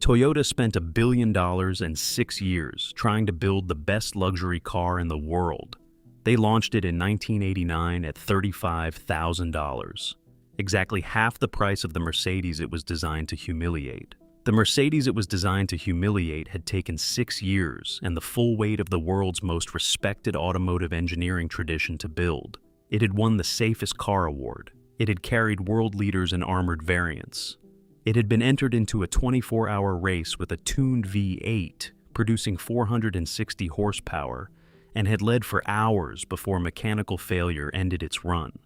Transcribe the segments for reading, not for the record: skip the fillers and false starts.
Toyota spent $1 billion in 6 years trying to build the best luxury car in the world. They launched it in 1989 at $35,000, exactly half the price of the Mercedes it was designed to humiliate. The Mercedes it was designed to humiliate had taken 6 years and the full weight of the world's most respected automotive engineering tradition to build. It had won the Safest Car Award. It had carried world leaders in armored variants. It had been entered into a 24-hour race with a tuned V8, producing 460 horsepower, and had led for hours before mechanical failure ended its run.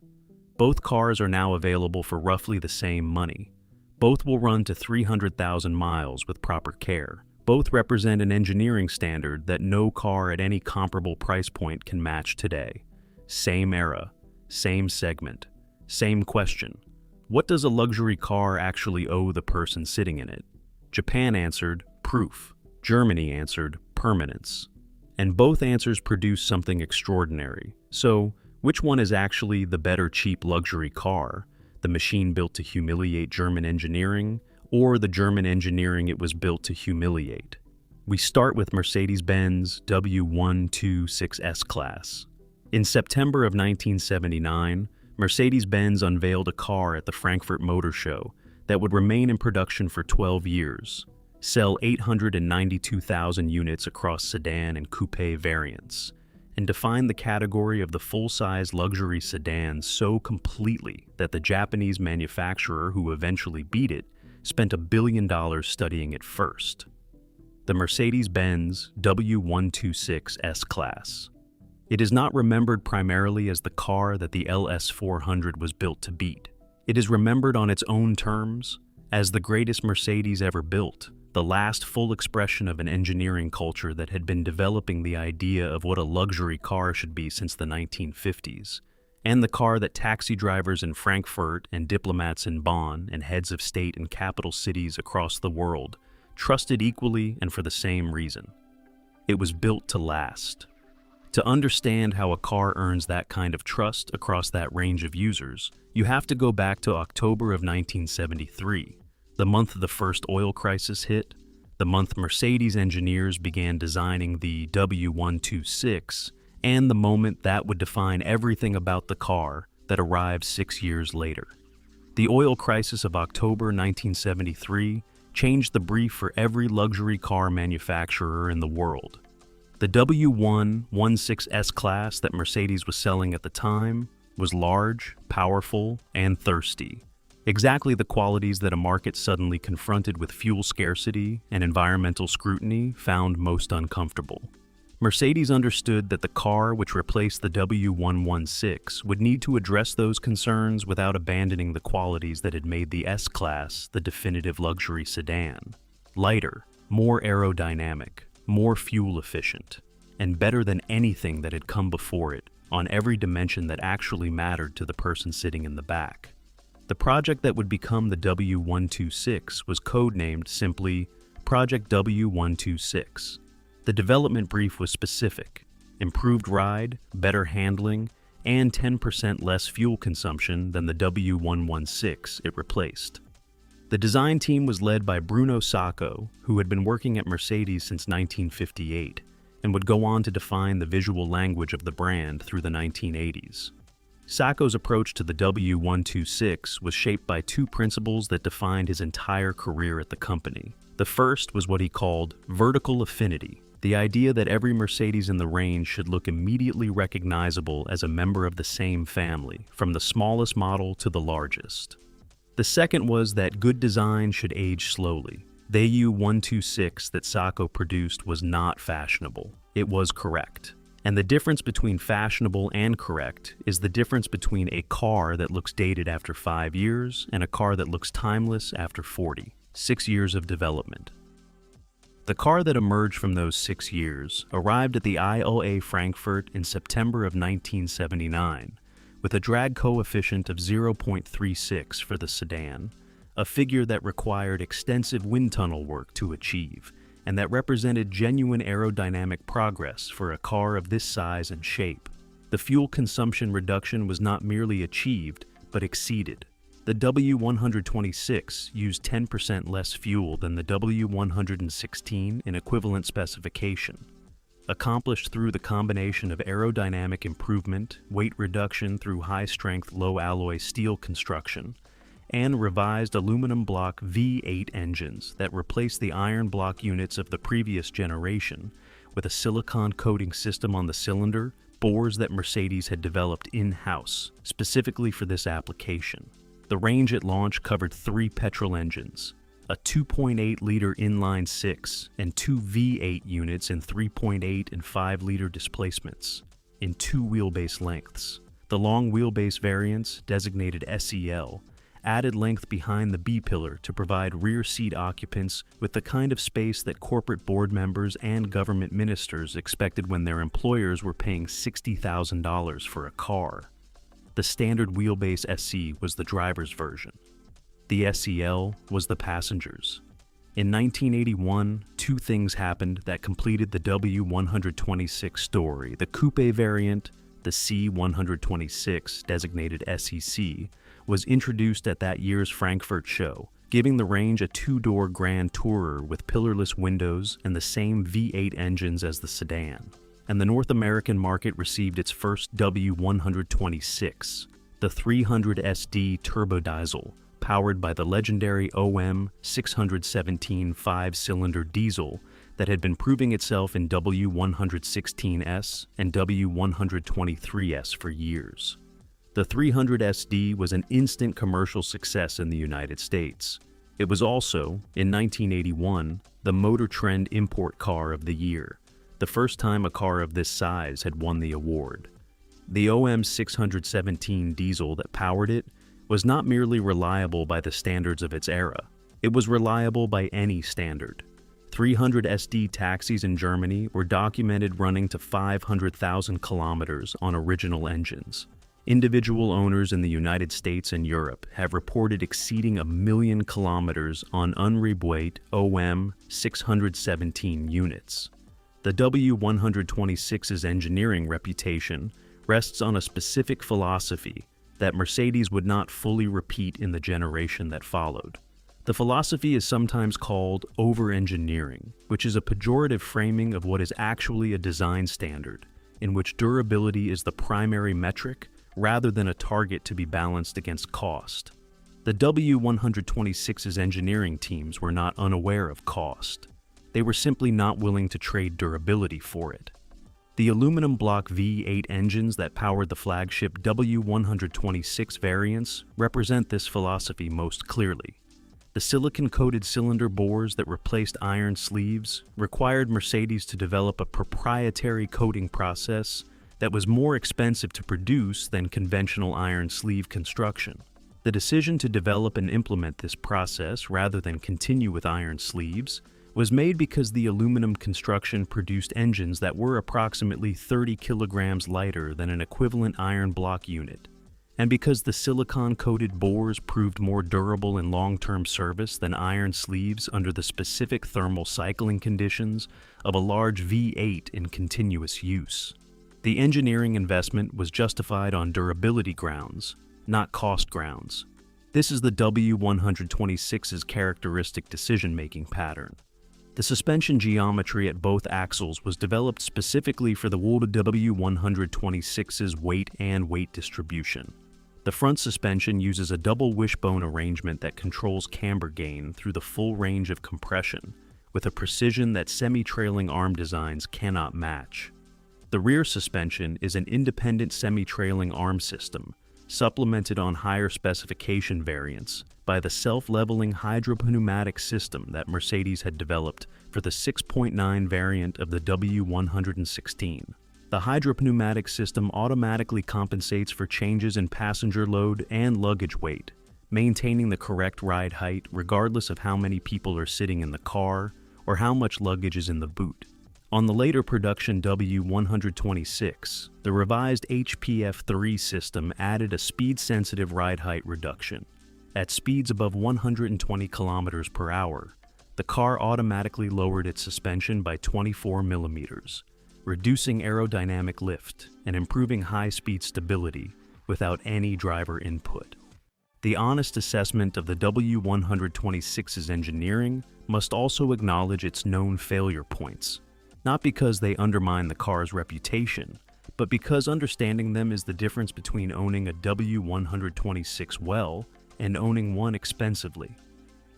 Both cars are now available for roughly the same money. Both will run to 300,000 miles with proper care. Both represent an engineering standard that no car at any comparable price point can match today. Same era, same segment, same question. What does a luxury car actually owe the person sitting in it? Japan answered, proof. Germany answered, permanence. And both answers produce something extraordinary. So, which one is actually the better cheap luxury car? The machine built to humiliate German engineering, or the German engineering it was built to humiliate? We start with Mercedes-Benz W126 S-Class. In September of 1979, Mercedes-Benz unveiled a car at the Frankfurt Motor Show that would remain in production for 12 years, sell 892,000 units across sedan and coupe variants, and define the category of the full-size luxury sedan so completely that the Japanese manufacturer who eventually beat it spent $1 billion studying it first. The Mercedes-Benz W126 S-Class. It is not remembered primarily as the car that the LS400 was built to beat. It is remembered on its own terms as the greatest Mercedes ever built, the last full expression of an engineering culture that had been developing the idea of what a luxury car should be since the 1950s, and the car that taxi drivers in Frankfurt and diplomats in Bonn and heads of state in capital cities across the world trusted equally and for the same reason. It was built to last. To understand how a car earns that kind of trust across that range of users, you have to go back to October of 1973. The month the first oil crisis hit, the month Mercedes engineers began designing the W126, and the moment that would define everything about the car that arrived 6 years later. The oil crisis of October 1973 changed the brief for every luxury car manufacturer in the world. The W126 S-Class that Mercedes was selling at the time was large, powerful, and thirsty. Exactly the qualities that a market suddenly confronted with fuel scarcity and environmental scrutiny found most uncomfortable. Mercedes understood that the car which replaced the W116 would need to address those concerns without abandoning the qualities that had made the S-Class the definitive luxury sedan. Lighter, more aerodynamic, more fuel efficient, and better than anything that had come before it on every dimension that actually mattered to the person sitting in the back. The project that would become the W126 was codenamed simply Project W126. The development brief was specific: improved ride, better handling, and 10% less fuel consumption than the W116 it replaced. The design team was led by Bruno Sacco, who had been working at Mercedes since 1958 and would go on to define the visual language of the brand through the 1980s. Sacco's approach to the W126 was shaped by two principles that defined his entire career at the company. The first was what he called vertical affinity, the idea that every Mercedes in the range should look immediately recognizable as a member of the same family, from the smallest model to the largest. The second was that good design should age slowly. The U126 that Sacco produced was not fashionable. It was correct. And the difference between fashionable and correct is the difference between a car that looks dated after 5 years and a car that looks timeless after 40. 6 years of development. The car that emerged from those 6 years arrived at the IAA Frankfurt in September of 1979 with a drag coefficient of 0.36 for the sedan, a figure that required extensive wind tunnel work to achieve, and that represented genuine aerodynamic progress for a car of this size and shape. The fuel consumption reduction was not merely achieved, but exceeded. The W126 used 10% less fuel than the W116 in equivalent specification, accomplished through the combination of aerodynamic improvement, weight reduction through high-strength low-alloy steel construction, and revised aluminum block V8 engines that replaced the iron block units of the previous generation with a silicon coating system on the cylinder, bores that Mercedes had developed in-house, specifically for this application. The range at launch covered 3 petrol engines, a 2.8-liter inline-6, and 2 V8 units in 3.8 and 5-liter displacements, in 2 wheelbase lengths. The long wheelbase variants, designated SEL, added length behind the B-pillar to provide rear seat occupants with the kind of space that corporate board members and government ministers expected when their employers were paying $60,000 for a car. The standard wheelbase SE was the driver's version. The SEL was the passenger's. In 1981, 2 things happened that completed the W126 story. The coupe variant, the C126, designated SEC, was introduced at that year's Frankfurt show, giving the range a 2-door Grand Tourer with pillarless windows and the same V8 engines as the sedan. And the North American market received its first W126, the 300 SD turbodiesel, powered by the legendary OM 617 5-cylinder diesel that had been proving itself in W116S and W123S for years. The 300 SD was an instant commercial success in the United States. It was also, in 1981, the Motor Trend Import Car of the Year, the first time a car of this size had won the award. The OM 617 diesel that powered it was not merely reliable by the standards of its era, it was reliable by any standard. 300 SD taxis in Germany were documented running to 500,000 kilometers on original engines. Individual owners in the United States and Europe have reported exceeding 1 million kilometers on unrebuilt OM 617 units. The W126's engineering reputation rests on a specific philosophy that Mercedes would not fully repeat in the generation that followed. The philosophy is sometimes called over-engineering, which is a pejorative framing of what is actually a design standard, in which durability is the primary metric rather than a target to be balanced against cost. The W126's engineering teams were not unaware of cost. They were simply not willing to trade durability for it. The aluminum block V8 engines that powered the flagship W126 variants represent this philosophy most clearly. The silicon-coated cylinder bores that replaced iron sleeves required Mercedes to develop a proprietary coating process that was more expensive to produce than conventional iron sleeve construction. The decision to develop and implement this process rather than continue with iron sleeves was made because the aluminum construction produced engines that were approximately 30 kilograms lighter than an equivalent iron block unit, and because the silicon-coated bores proved more durable in long-term service than iron sleeves under the specific thermal cycling conditions of a large V8 in continuous use. The engineering investment was justified on durability grounds, not cost grounds. This is the W126's characteristic decision-making pattern. The suspension geometry at both axles was developed specifically for the W126's weight and weight distribution. The front suspension uses a double wishbone arrangement that controls camber gain through the full range of compression, with a precision that semi-trailing arm designs cannot match. The rear suspension is an independent semi-trailing arm system, supplemented on higher specification variants by the self-leveling hydropneumatic system that Mercedes had developed for the 6.9 variant of the W116. The hydropneumatic system automatically compensates for changes in passenger load and luggage weight, maintaining the correct ride height regardless of how many people are sitting in the car or how much luggage is in the boot. On the later production W126, the revised HPF3 system added a speed-sensitive ride height reduction. At speeds above 120 kilometers per hour, the car automatically lowered its suspension by 24 millimeters, reducing aerodynamic lift and improving high-speed stability without any driver input. The honest assessment of the W126's engineering must also acknowledge its known failure points, not because they undermine the car's reputation, but because understanding them is the difference between owning a W126 well and owning one expensively.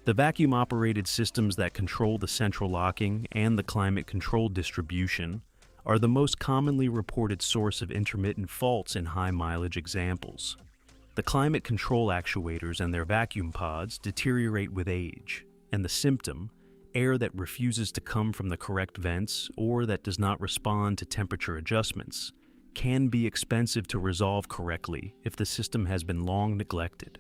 The vacuum-operated systems that control the central locking and the climate control distribution are the most commonly reported source of intermittent faults in high-mileage examples. The climate control actuators and their vacuum pods deteriorate with age, and the symptom, air that refuses to come from the correct vents or that does not respond to temperature adjustments, can be expensive to resolve correctly if the system has been long neglected.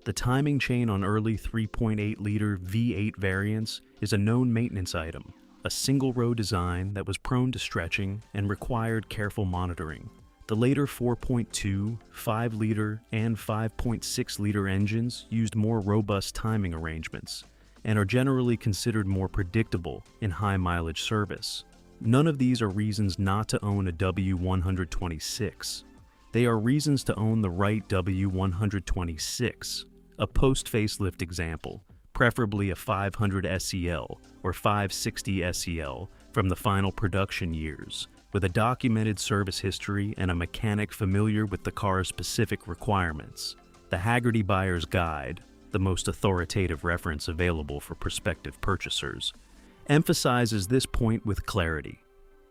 The timing chain on early 3.8-liter V8 variants is a known maintenance item, a single-row design that was prone to stretching and required careful monitoring. The later 4.2, 5-liter, and 5.6-liter engines used more robust timing arrangements and are generally considered more predictable in high-mileage service. None of these are reasons not to own a W126. They are reasons to own the right W126, a post-facelift example, preferably a 500 SEL or 560 SEL from the final production years, with a documented service history and a mechanic familiar with the car's specific requirements. The Haggerty Buyer's Guide, the most authoritative reference available for prospective purchasers, emphasizes this point with clarity.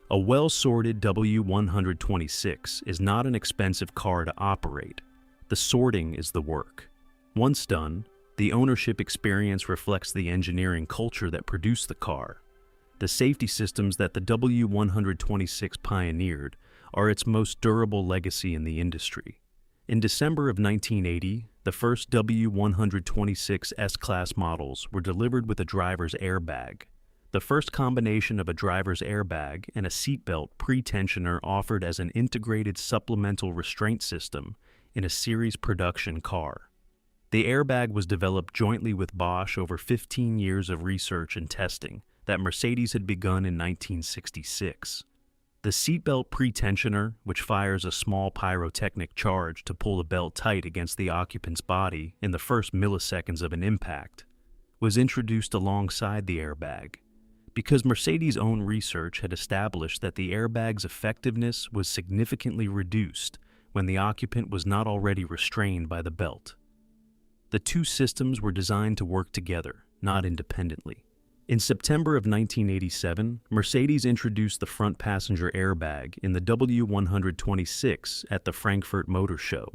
A well-sorted W126 is not an expensive car to operate. The sorting is the work. Once done, the ownership experience reflects the engineering culture that produced the car. The safety systems that the W126 pioneered are its most durable legacy in the industry. In December of 1980, the first W126 S-Class models were delivered with a driver's airbag. The first combination of a driver's airbag and a seatbelt pre-tensioner offered as an integrated supplemental restraint system in a series production car. The airbag was developed jointly with Bosch over 15 years of research and testing that Mercedes had begun in 1966. The seatbelt pre-tensioner, which fires a small pyrotechnic charge to pull the belt tight against the occupant's body in the first milliseconds of an impact, was introduced alongside the airbag, because Mercedes' own research had established that the airbag's effectiveness was significantly reduced when the occupant was not already restrained by the belt. The two systems were designed to work together, not independently. In September of 1987, Mercedes introduced the front passenger airbag in the W126 at the Frankfurt Motor Show,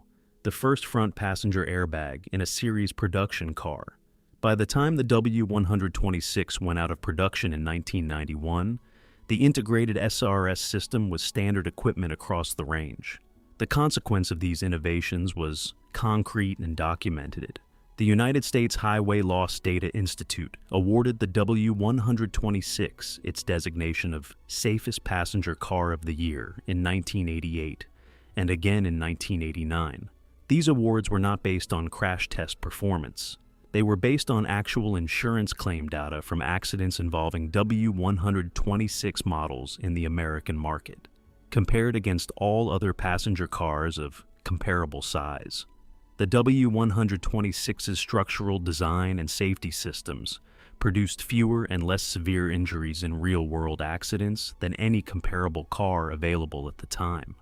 the first front passenger airbag in a series production car. By the time the W126 went out of production in 1991, the integrated SRS system was standard equipment across the range. The consequence of these innovations was concrete and documented. The United States Highway Loss Data Institute awarded the W126 its designation of Safest Passenger Car of the Year in 1988 and again in 1989. These awards were not based on crash test performance. They were based on actual insurance claim data from accidents involving W126 models in the American market, compared against all other passenger cars of comparable size. The W126's structural design and safety systems produced fewer and less severe injuries in real-world accidents than any comparable car available at the time.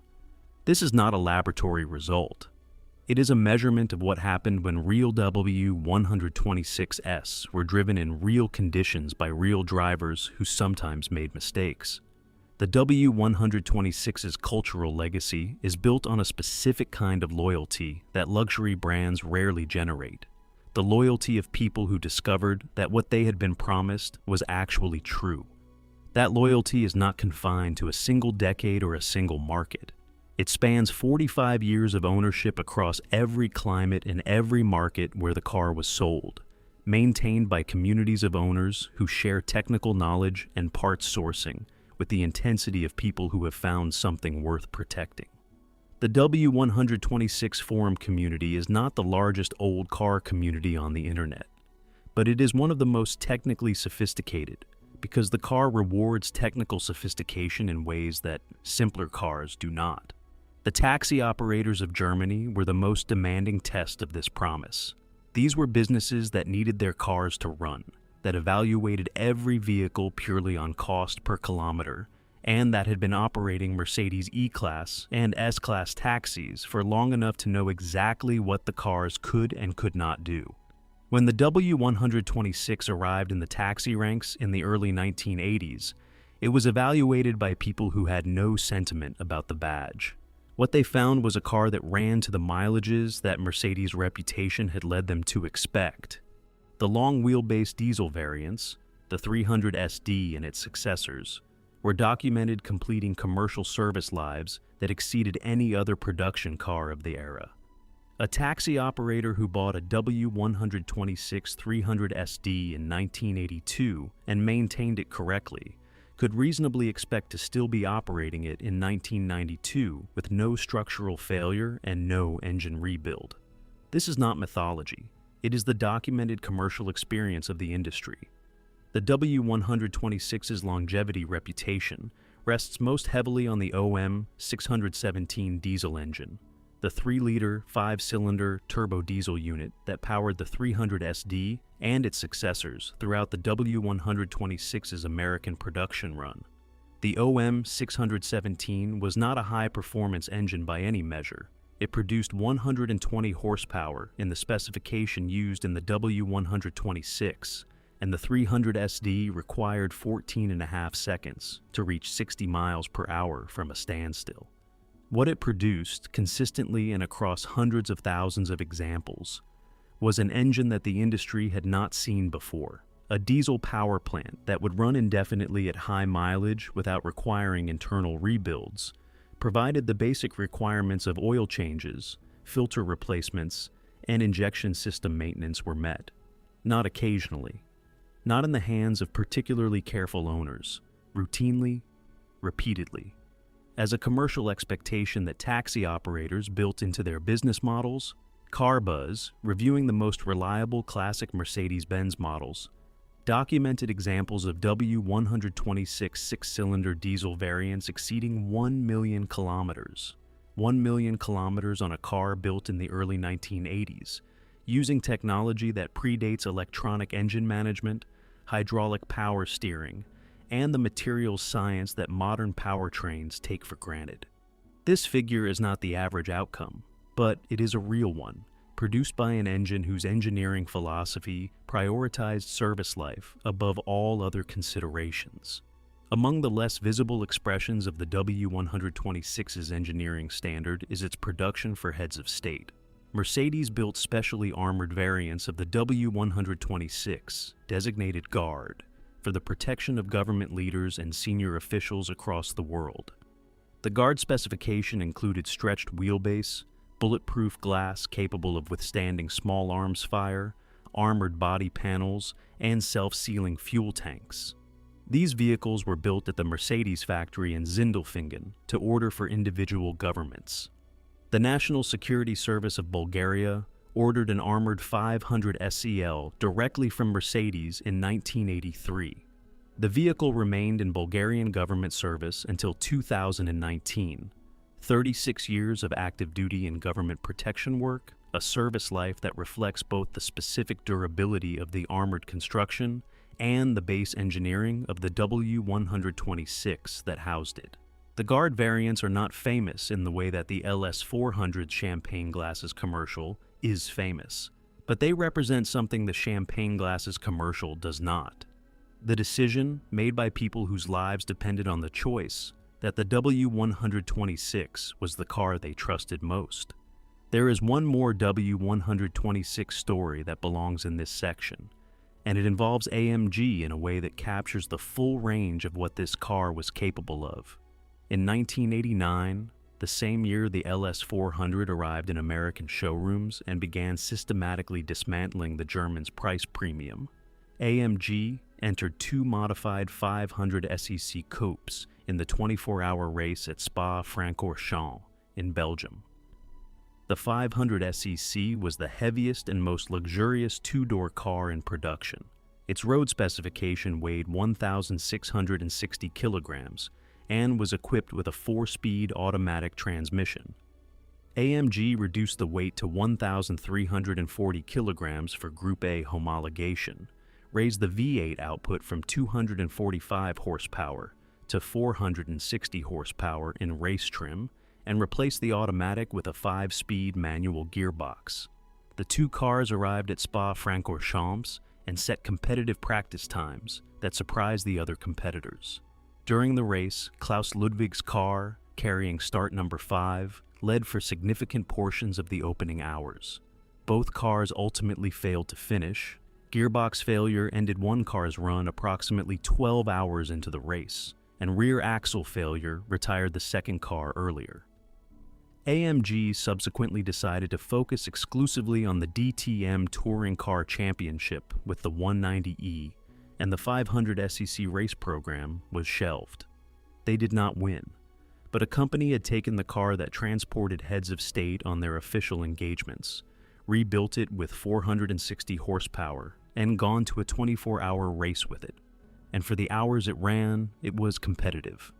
This is not a laboratory result. It is a measurement of what happened when real W126S were driven in real conditions by real drivers who sometimes made mistakes. The W126's cultural legacy is built on a specific kind of loyalty that luxury brands rarely generate, the loyalty of people who discovered that what they had been promised was actually true. That loyalty is not confined to a single decade or a single market. It spans 45 years of ownership across every climate and every market where the car was sold, maintained by communities of owners who share technical knowledge and parts sourcing with the intensity of people who have found something worth protecting. The W126 forum community is not the largest old car community on the internet, but it is one of the most technically sophisticated because the car rewards technical sophistication in ways that simpler cars do not. The taxi operators of Germany were the most demanding test of this promise. These were businesses that needed their cars to run, that evaluated every vehicle purely on cost per kilometer, and that had been operating Mercedes E-Class and S-Class taxis for long enough to know exactly what the cars could and could not do. When the W126 arrived in the taxi ranks in the early 1980s, it was evaluated by people who had no sentiment about the badge. What they found was a car that ran to the mileages that Mercedes' reputation had led them to expect. The long wheelbase diesel variants, the 300 SD and its successors, were documented completing commercial service lives that exceeded any other production car of the era. A taxi operator who bought a W126 300 SD in 1982 and maintained it correctly could reasonably expect to still be operating it in 1992 with no structural failure and no engine rebuild. This is not mythology. It is the documented commercial experience of the industry. The W126's longevity reputation rests most heavily on the OM 617 diesel engine, the 3-liter, 5-cylinder turbo diesel unit that powered the 300 SD and its successors throughout the W126's American production run. The OM 617 was not a high-performance engine by any measure. It produced 120 horsepower in the specification used in the W126, and the 300 SD required 14.5 seconds to reach 60 miles per hour from a standstill. What it produced, consistently and across hundreds of thousands of examples, was an engine that the industry had not seen before, a diesel power plant that would run indefinitely at high mileage without requiring internal rebuilds, provided the basic requirements of oil changes, filter replacements, and injection system maintenance were met. Not occasionally, not in the hands of particularly careful owners, routinely, repeatedly. As a commercial expectation that taxi operators built into their business models, CarBuzz, reviewing the most reliable classic Mercedes-Benz models, documented examples of W126 six-cylinder diesel variants exceeding 1 million kilometers. 1 million kilometers on a car built in the early 1980s, using technology that predates electronic engine management, hydraulic power steering, and the materials science that modern powertrains take for granted. This figure is not the average outcome, but it is a real one, produced by an engine whose engineering philosophy prioritized service life above all other considerations. Among the less visible expressions of the W126's engineering standard is its production for heads of state. Mercedes built specially armored variants of the W126, designated Guard, for the protection of government leaders and senior officials across the world. The Guard specification included stretched wheelbase, bulletproof glass capable of withstanding small arms fire, armored body panels, and self-sealing fuel tanks. These vehicles were built at the Mercedes factory in Sindelfingen to order for individual governments. The National Security Service of Bulgaria ordered an armored 500 SEL directly from Mercedes in 1983. The vehicle remained in Bulgarian government service until 2019. 36 years of active duty and government protection work, a service life that reflects both the specific durability of the armored construction and the base engineering of the W126 that housed it. The Guard variants are not famous in the way that the LS400 champagne glasses commercial is famous, but they represent something the champagne glasses commercial does not. The decision, made by people whose lives depended on the choice, that the W126 was the car they trusted most. There is one more W126 story that belongs in this section, and it involves AMG in a way that captures the full range of what this car was capable of. In 1989, the same year the LS400 arrived in American showrooms and began systematically dismantling the Germans' price premium, AMG entered 2 modified 500 SEC coupes in the 24-hour race at Spa-Francorchamps in Belgium. The 500 SEC was the heaviest and most luxurious two-door car in production. Its road specification weighed 1,660 kilograms, and was equipped with a 4-speed automatic transmission. AMG reduced the weight to 1,340 kilograms for Group A homologation, raised the V8 output from 245 horsepower to 460 horsepower in race trim, and replaced the automatic with a 5-speed manual gearbox. The two cars arrived at Spa-Francorchamps and set competitive practice times that surprised the other competitors. During the race, Klaus Ludwig's car, carrying start number 5, led for significant portions of the opening hours. Both cars ultimately failed to finish. Gearbox failure ended one car's run approximately 12 hours into the race, and rear axle failure retired the second car earlier. AMG subsequently decided to focus exclusively on the DTM Touring Car Championship with the 190E, and the 500 SEC race program was shelved. They did not win, but a company had taken the car that transported heads of state on their official engagements, rebuilt it with 460 horsepower, and gone to a 24-hour race with it. And for the hours it ran, it was competitive.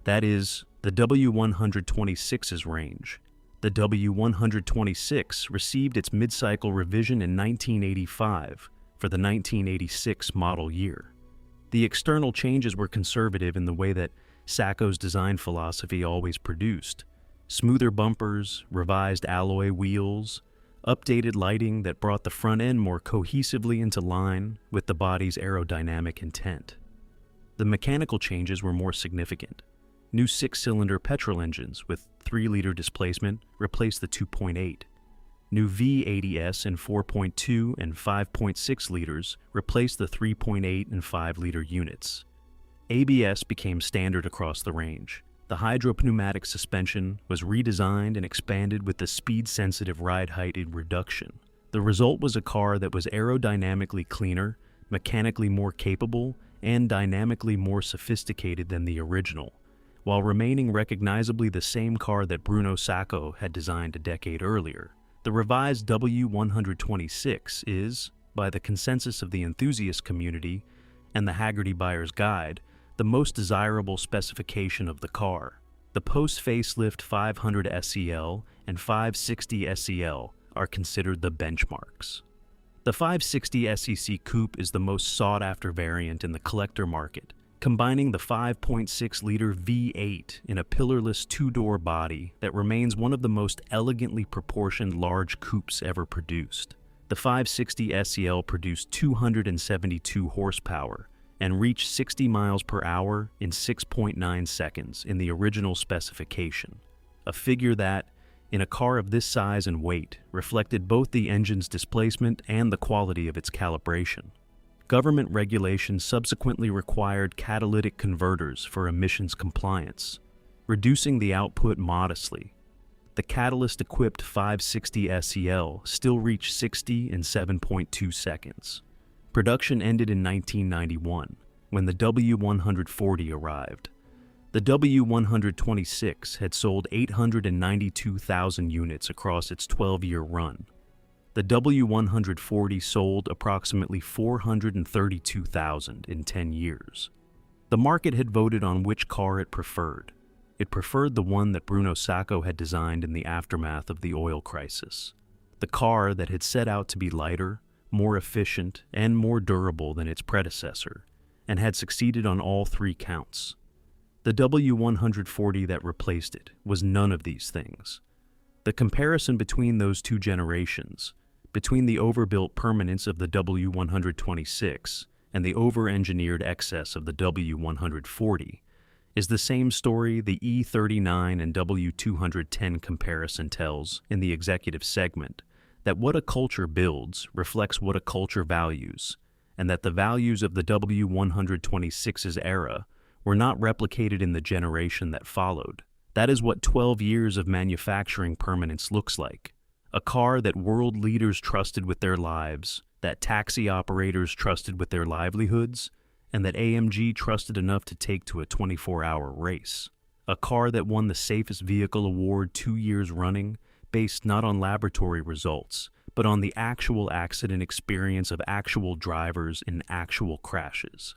That is, the W126's range. The W126 received its mid-cycle revision in 1985 for the 1986 model year. The external changes were conservative in the way that Sacco's design philosophy always produced: smoother bumpers, revised alloy wheels, updated lighting that brought the front end more cohesively into line with the body's aerodynamic intent. The mechanical changes were more significant. New 6-cylinder petrol engines with 3-liter displacement replaced the 2.8. New V80S in 4.2 and 5.6 liters replaced the 3.8 and 5-liter units. ABS became standard across the range. The hydropneumatic suspension was redesigned and expanded with the speed-sensitive ride height reduction. The result was a car that was aerodynamically cleaner, mechanically more capable, and dynamically more sophisticated than the original, while remaining recognizably the same car that Bruno Sacco had designed a decade earlier. The revised W126 is, by the consensus of the enthusiast community and the Haggerty Buyer's Guide, the most desirable specification of the car. The post-facelift 500 SEL and 560 SEL are considered the benchmarks. The 560 SEC Coupe is the most sought-after variant in the collector market, combining the 5.6-liter V8 in a pillarless 2-door body that remains one of the most elegantly proportioned large coupes ever produced. The 560 SEL produced 272 horsepower and reached 60 miles per hour in 6.9 seconds in the original specification, a figure that, in a car of this size and weight, reflected both the engine's displacement and the quality of its calibration. Government regulation subsequently required catalytic converters for emissions compliance, reducing the output modestly. The catalyst-equipped 560 SEL still reached 60 in 7.2 seconds. Production ended in 1991, when the W140 arrived. The W126 had sold 892,000 units across its 12-year run. The W140 sold approximately 432,000 in 10 years. The market had voted on which car it preferred. It preferred the one that Bruno Sacco had designed in the aftermath of the oil crisis. The car that had set out to be lighter, more efficient, and more durable than its predecessor, and had succeeded on all 3 counts. The W140 that replaced it was none of these things. The comparison between those two generations, between the overbuilt permanence of the W126 and the over-engineered excess of the W140, is the same story the E39 and W210 comparison tells in the executive segment, that what a culture builds reflects what a culture values, and that the values of the W126's era were not replicated in the generation that followed. That is what 12 years of manufacturing permanence looks like. A car that world leaders trusted with their lives, that taxi operators trusted with their livelihoods, and that AMG trusted enough to take to a 24-hour race. A car that won the Safest Vehicle Award 2 years running, based not on laboratory results, but on the actual accident experience of actual drivers in actual crashes.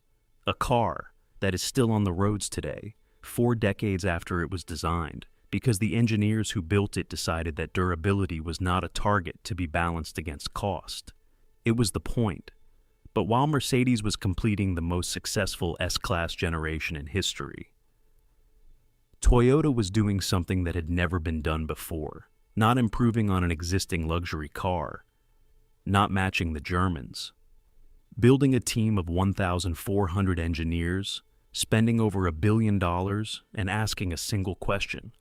A car that is still on the roads today, 4 decades after it was designed, because the engineers who built it decided that durability was not a target to be balanced against cost. It was the point. But while Mercedes was completing the most successful S-Class generation in history, Toyota was doing something that had never been done before, not improving on an existing luxury car, not matching the Germans, building a team of 1,400 engineers, spending over $1 billion, and asking a single question.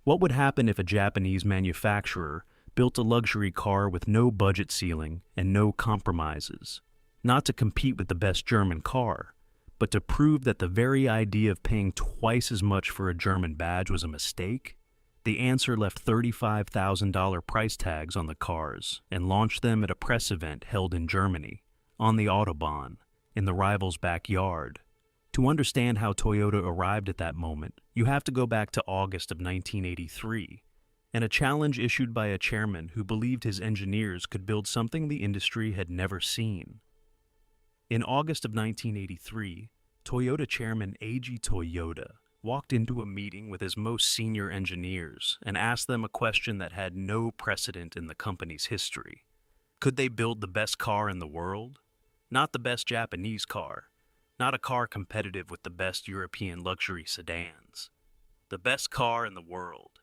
What would happen if a Japanese manufacturer built a luxury car with no budget ceiling and no compromises, not to compete with the best German car, but to prove that the very idea of paying twice as much for a German badge was a mistake? The answer left $35,000 price tags on the cars and launched them at a press event held in Germany, on the Autobahn, in the rival's backyard. To understand how Toyota arrived at that moment, you have to go back to August of 1983, and a challenge issued by a chairman who believed his engineers could build something the industry had never seen. In August of 1983, Toyota chairman Eiji Toyoda walked into a meeting with his most senior engineers and asked them a question that had no precedent in the company's history. Could they build the best car in the world? Not the best Japanese car, not a car competitive with the best European luxury sedans. The best car in the world.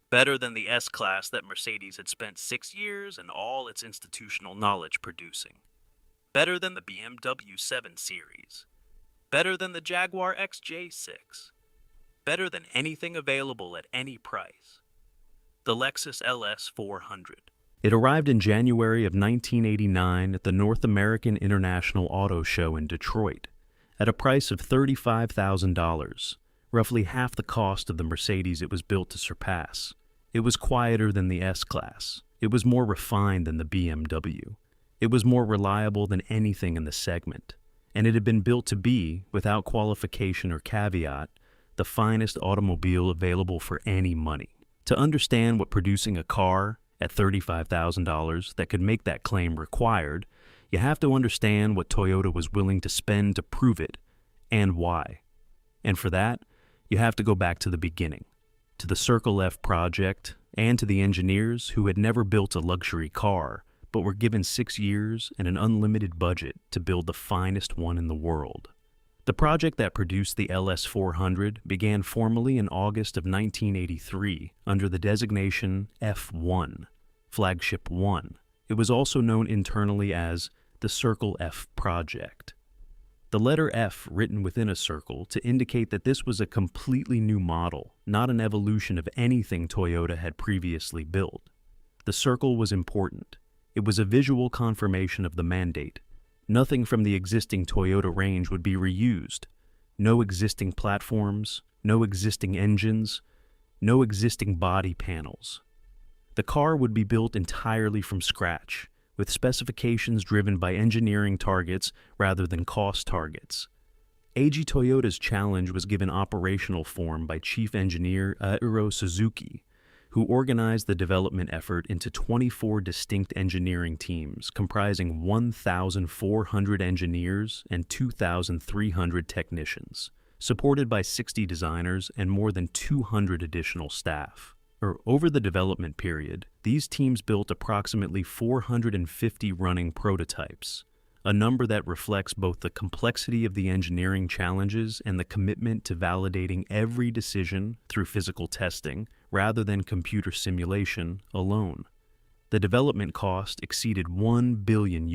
Better than the S-Class that Mercedes had spent 6 years and all its institutional knowledge producing. Better than the BMW 7 Series. Better than the Jaguar XJ6. Better than anything available at any price. The Lexus LS400. It arrived in January of 1989 at the North American International Auto Show in Detroit, at a price of $35,000, roughly half the cost of the Mercedes it was built to surpass. It was quieter than the S-Class. It was more refined than the BMW. It was more reliable than anything in the segment. And it had been built to be, without qualification or caveat, the finest automobile available for any money. To understand what producing a car at $35,000 that could make that claim required, you have to understand what Toyota was willing to spend to prove it, and why. And for that, you have to go back to the beginning, to the Circle F project, and to the engineers who had never built a luxury car, but were given 6 years and an unlimited budget to build the finest one in the world. The project that produced the LS400 began formally in August of 1983 under the designation F1, Flagship 1. It was also known internally as the Circle F project. The letter F written within a circle to indicate that this was a completely new model, not an evolution of anything Toyota had previously built. The circle was important. It was a visual confirmation of the mandate. Nothing from the existing Toyota range would be reused. No existing platforms, no existing engines, no existing body panels. The car would be built entirely from scratch, with specifications driven by engineering targets rather than cost targets. Eiji Toyoda's challenge was given operational form by Chief Engineer Airo Suzuki, who organized the development effort into 24 distinct engineering teams comprising 1,400 engineers and 2,300 technicians, supported by 60 designers and more than 200 additional staff. Over the development period, these teams built approximately 450 running prototypes, a number that reflects both the complexity of the engineering challenges and the commitment to validating every decision through physical testing rather than computer simulation alone. The development cost exceeded $1 billion.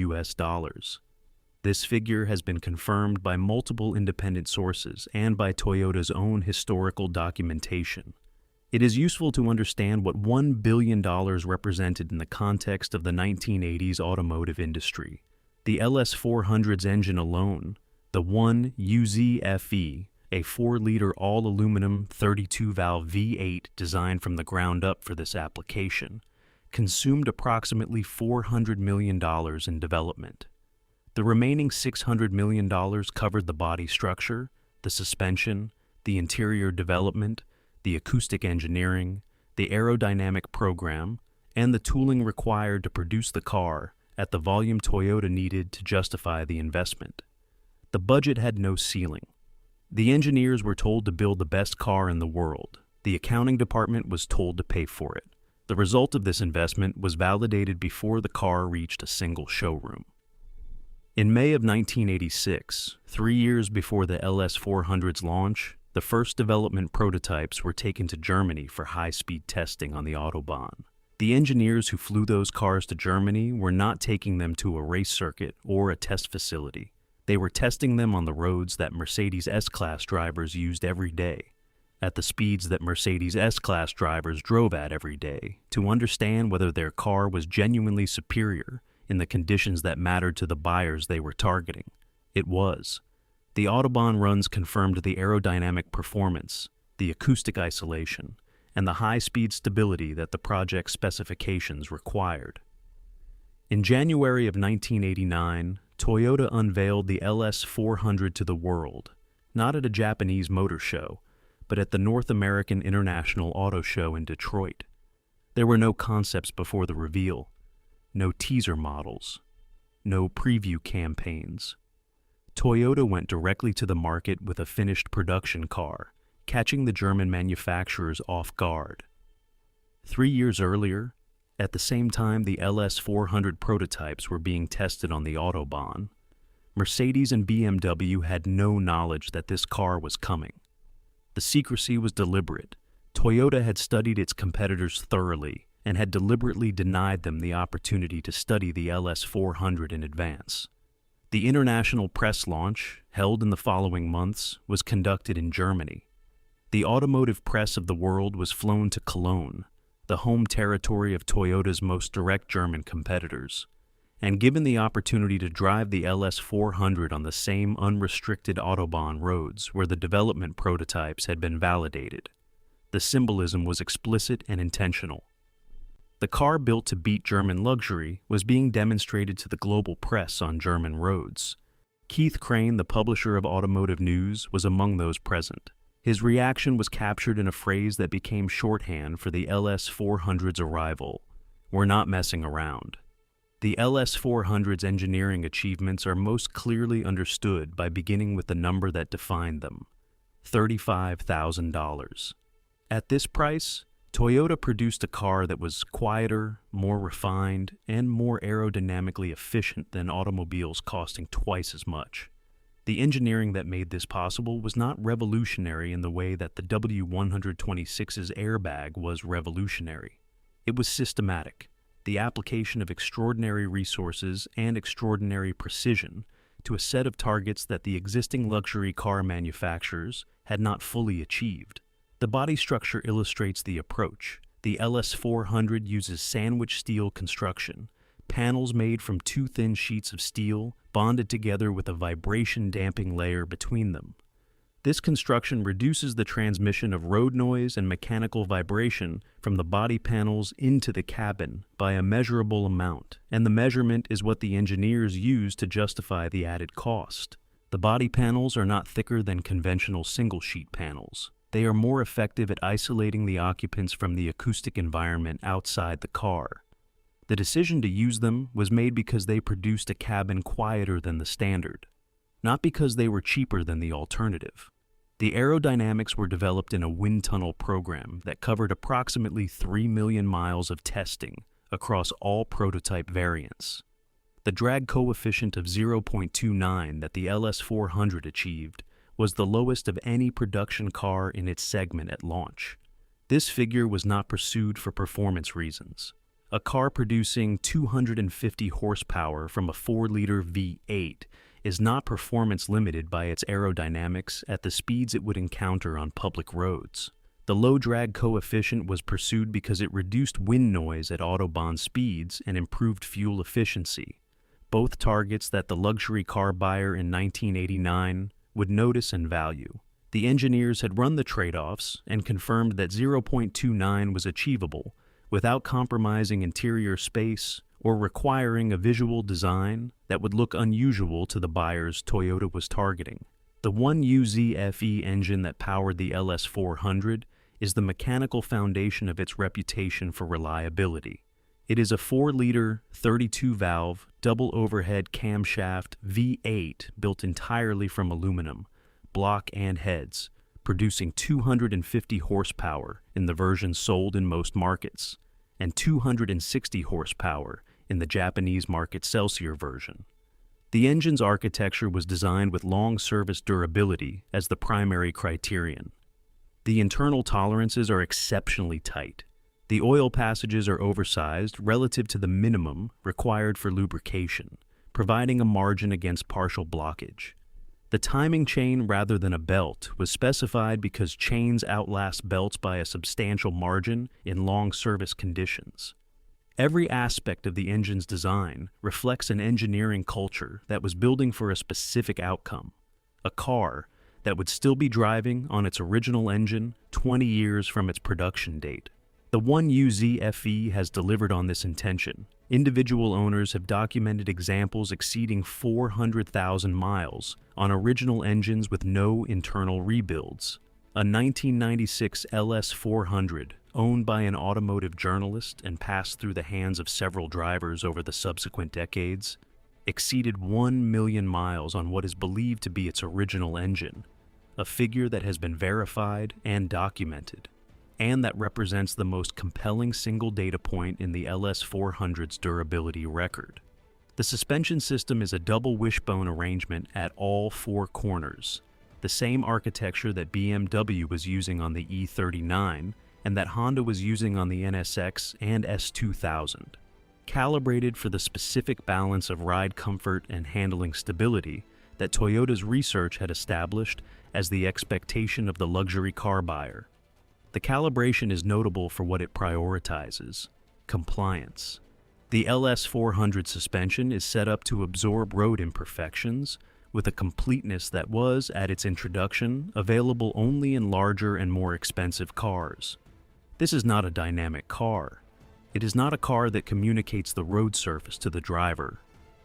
This figure has been confirmed by multiple independent sources and by Toyota's own historical documentation. It is useful to understand what $1 billion represented in the context of the 1980s automotive industry. The LS400's engine alone, the 1UZ-FE, a 4-liter all-aluminum 32-valve V8 designed from the ground up for this application, consumed approximately $400 million in development. The remaining $600 million covered the body structure, the suspension, the interior development, the acoustic engineering, the aerodynamic program, and the tooling required to produce the car at the volume Toyota needed to justify the investment. The budget had no ceiling. The engineers were told to build the best car in the world. The accounting department was told to pay for it. The result of this investment was validated before the car reached a single showroom. In May of 1986, 3 years before the LS400's launch, the first development prototypes were taken to Germany for high-speed testing on the Autobahn. The engineers who flew those cars to Germany were not taking them to a race circuit or a test facility. They were testing them on the roads that Mercedes S-Class drivers used every day, at the speeds that Mercedes S-Class drivers drove at every day, to understand whether their car was genuinely superior in the conditions that mattered to the buyers they were targeting. It was. The Autobahn runs confirmed the aerodynamic performance, the acoustic isolation, and the high-speed stability that the project specifications required. In January of 1989, Toyota unveiled the LS400 to the world, not at a Japanese motor show, but at the North American International Auto Show in Detroit. There were no concepts before the reveal, no teaser models, no preview campaigns. Toyota went directly to the market with a finished production car, catching the German manufacturers off guard. 3 years earlier, at the same time the LS400 prototypes were being tested on the Autobahn, Mercedes and BMW had no knowledge that this car was coming. The secrecy was deliberate. Toyota had studied its competitors thoroughly and had deliberately denied them the opportunity to study the LS400 in advance. The international press launch, held in the following months, was conducted in Germany. The automotive press of the world was flown to Cologne, the home territory of Toyota's most direct German competitors, and given the opportunity to drive the LS400 on the same unrestricted Autobahn roads where the development prototypes had been validated. The symbolism was explicit and intentional. The car built to beat German luxury was being demonstrated to the global press on German roads. Keith Crane, the publisher of Automotive News, was among those present. His reaction was captured in a phrase that became shorthand for the LS400's arrival: "We're not messing around." The LS400's engineering achievements are most clearly understood by beginning with the number that defined them: $35,000. At this price, Toyota produced a car that was quieter, more refined, and more aerodynamically efficient than automobiles costing twice as much. The engineering that made this possible was not revolutionary in the way that the W126's airbag was revolutionary. It was systematic, the application of extraordinary resources and extraordinary precision to a set of targets that the existing luxury car manufacturers had not fully achieved. The body structure illustrates the approach. The LS400 uses sandwich steel construction, panels made from 2 thin sheets of steel bonded together with a vibration-damping layer between them. This construction reduces the transmission of road noise and mechanical vibration from the body panels into the cabin by a measurable amount, and the measurement is what the engineers use to justify the added cost. The body panels are not thicker than conventional single-sheet panels. They are more effective at isolating the occupants from the acoustic environment outside the car. The decision to use them was made because they produced a cabin quieter than the standard, not because they were cheaper than the alternative. The aerodynamics were developed in a wind tunnel program that covered approximately 3 million miles of testing across all prototype variants. The drag coefficient of 0.29 that the LS400 achieved was the lowest of any production car in its segment at launch. This figure was not pursued for performance reasons. A car producing 250 horsepower from a 4-liter V8 is not performance limited by its aerodynamics at the speeds it would encounter on public roads. The low drag coefficient was pursued because it reduced wind noise at Autobahn speeds and improved fuel efficiency, both targets that the luxury car buyer in 1989 would notice and value. The engineers had run the trade-offs and confirmed that 0.29 was achievable without compromising interior space or requiring a visual design that would look unusual to the buyers Toyota was targeting. The 1UZ-FE engine that powered the LS400 is the mechanical foundation of its reputation for reliability. It is a 4-liter, 32-valve, double-overhead camshaft V8 built entirely from aluminum, block and heads, producing 250 horsepower in the version sold in most markets, and 260 horsepower in the Japanese market Celsior version. The engine's architecture was designed with long service durability as the primary criterion. The internal tolerances are exceptionally tight. The oil passages are oversized relative to the minimum required for lubrication, providing a margin against partial blockage. The timing chain rather than a belt was specified because chains outlast belts by a substantial margin in long service conditions. Every aspect of the engine's design reflects an engineering culture that was building for a specific outcome, a car that would still be driving on its original engine 20 years from its production date. The 1UZ-FE has delivered on this intention. Individual owners have documented examples exceeding 400,000 miles on original engines with no internal rebuilds. A 1996 LS400, owned by an automotive journalist and passed through the hands of several drivers over the subsequent decades, exceeded 1 million miles on what is believed to be its original engine, a figure that has been verified and documented, and that represents the most compelling single data point in the LS400's durability record. The suspension system is a double wishbone arrangement at all four corners, the same architecture that BMW was using on the E39 and that Honda was using on the NSX and S2000. Calibrated for the specific balance of ride comfort and handling stability that Toyota's research had established as the expectation of the luxury car buyer. The calibration is notable for what it prioritizes: compliance. The LS400 suspension is set up to absorb road imperfections with a completeness that was, at its introduction, available only in larger and more expensive cars. This is not a dynamic car. It is not a car that communicates the road surface to the driver.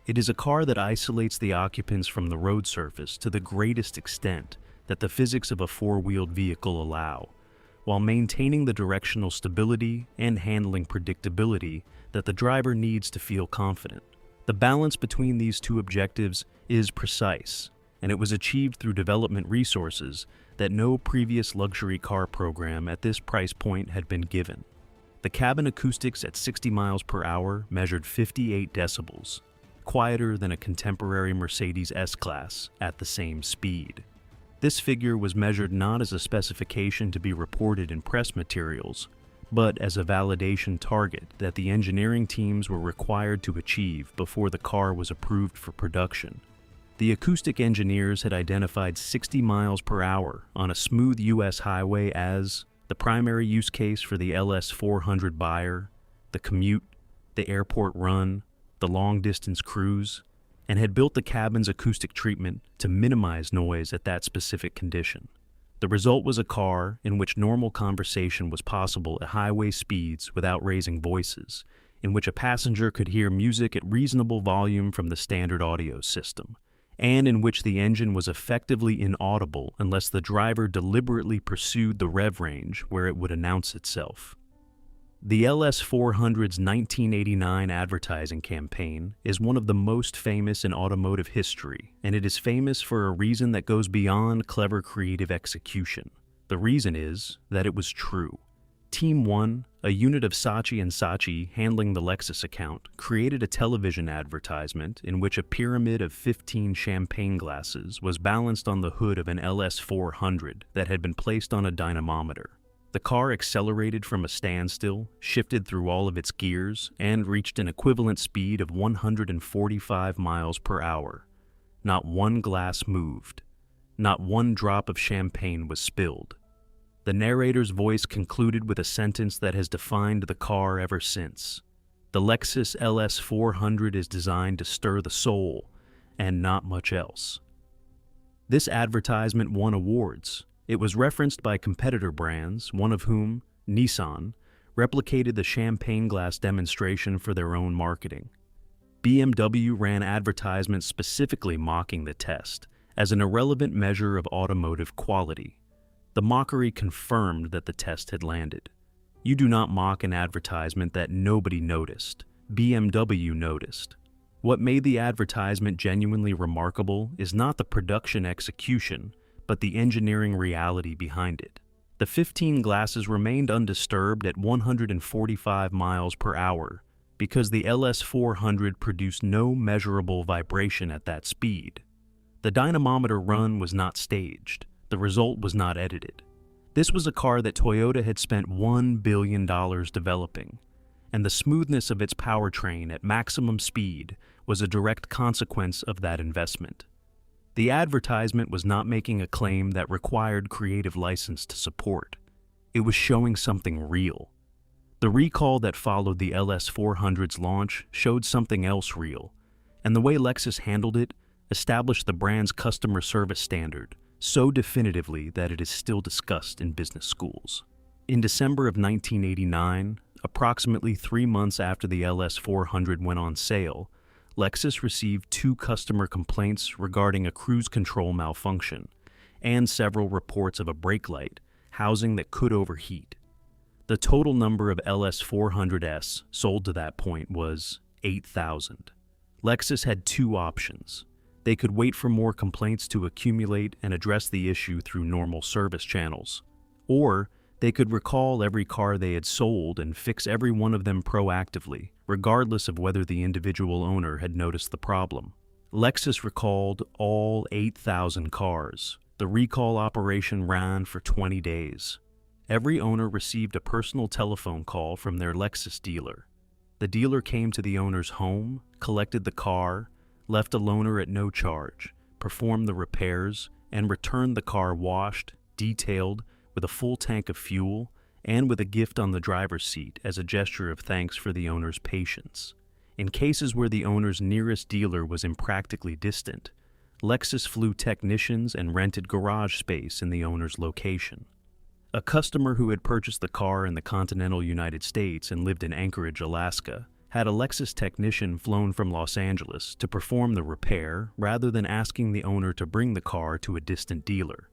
It is a car that isolates the occupants from the road surface to the greatest extent that the physics of a four-wheeled vehicle allow, while maintaining the directional stability and handling predictability that the driver needs to feel confident. The balance between these two objectives is precise, and it was achieved through development resources that no previous luxury car program at this price point had been given. The cabin acoustics at 60 miles per hour measured 58 decibels, quieter than a contemporary Mercedes S-Class at the same speed. This figure was measured not as a specification to be reported in press materials, but as a validation target that the engineering teams were required to achieve before the car was approved for production. The acoustic engineers had identified 60 miles per hour on a smooth U.S. highway as the primary use case for the LS400 buyer, the commute, the airport run, the long-distance cruise, and had built the cabin's acoustic treatment to minimize noise at that specific condition. The result was a car in which normal conversation was possible at highway speeds without raising voices, in which a passenger could hear music at reasonable volume from the standard audio system, and in which the engine was effectively inaudible unless the driver deliberately pursued the rev range where it would announce itself. The LS400's 1989 advertising campaign is one of the most famous in automotive history, and it is famous for a reason that goes beyond clever creative execution. The reason is that it was true. Team 1, a unit of Saatchi & Saatchi handling the Lexus account, created a television advertisement in which a pyramid of 15 champagne glasses was balanced on the hood of an LS400 that had been placed on a dynamometer. The car accelerated from a standstill, shifted through all of its gears, and reached an equivalent speed of 145 miles per hour. Not one glass moved. Not one drop of champagne was spilled. The narrator's voice concluded with a sentence that has defined the car ever since. The Lexus LS400 is designed to stir the soul, and not much else. This advertisement won awards. It was referenced by competitor brands, one of whom, Nissan, replicated the champagne glass demonstration for their own marketing. BMW ran advertisements specifically mocking the test as an irrelevant measure of automotive quality. The mockery confirmed that the test had landed. You do not mock an advertisement that nobody noticed. BMW noticed. What made the advertisement genuinely remarkable is not the production execution, but the engineering reality behind it. The 15 glasses remained undisturbed at 145 miles per hour because the LS400 produced no measurable vibration at that speed. The dynamometer run was not staged. The result was not edited. This was a car that Toyota had spent $1 billion developing, and the smoothness of its powertrain at maximum speed was a direct consequence of that investment. The advertisement was not making a claim that required creative license to support. It was showing something real. The recall that followed the LS400's launch showed something else real, and the way Lexus handled it established the brand's customer service standard so definitively that it is still discussed in business schools. In December of 1989, approximately 3 months after the LS400 went on sale, Lexus received 2 customer complaints regarding a cruise control malfunction and several reports of a brake light housing that could overheat. The total number of LS400s sold to that point was 8,000. Lexus had 2 options. They could wait for more complaints to accumulate and address the issue through normal service channels, or they could recall every car they had sold and fix every one of them proactively, regardless of whether the individual owner had noticed the problem. Lexus recalled all 8,000 cars. The recall operation ran for 20 days. Every owner received a personal telephone call from their Lexus dealer. The dealer came to the owner's home, collected the car, left a loaner at no charge, performed the repairs, and returned the car washed, detailed, with a full tank of fuel, and with a gift on the driver's seat as a gesture of thanks for the owner's patience. In cases where the owner's nearest dealer was impractically distant, Lexus flew technicians and rented garage space in the owner's location. A customer who had purchased the car in the continental United States and lived in Anchorage, Alaska, had a Lexus technician flown from Los Angeles to perform the repair rather than asking the owner to bring the car to a distant dealer.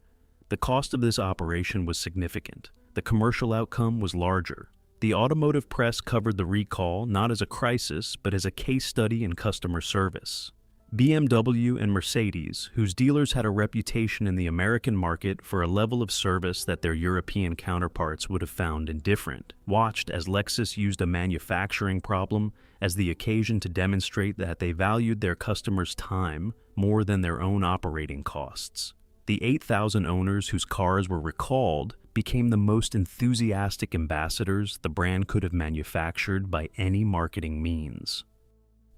The cost of this operation was significant. The commercial outcome was larger. The automotive press covered the recall not as a crisis, but as a case study in customer service. BMW and Mercedes, whose dealers had a reputation in the American market for a level of service that their European counterparts would have found indifferent, watched as Lexus used a manufacturing problem as the occasion to demonstrate that they valued their customers' time more than their own operating costs. The 8,000 owners whose cars were recalled became the most enthusiastic ambassadors the brand could have manufactured by any marketing means.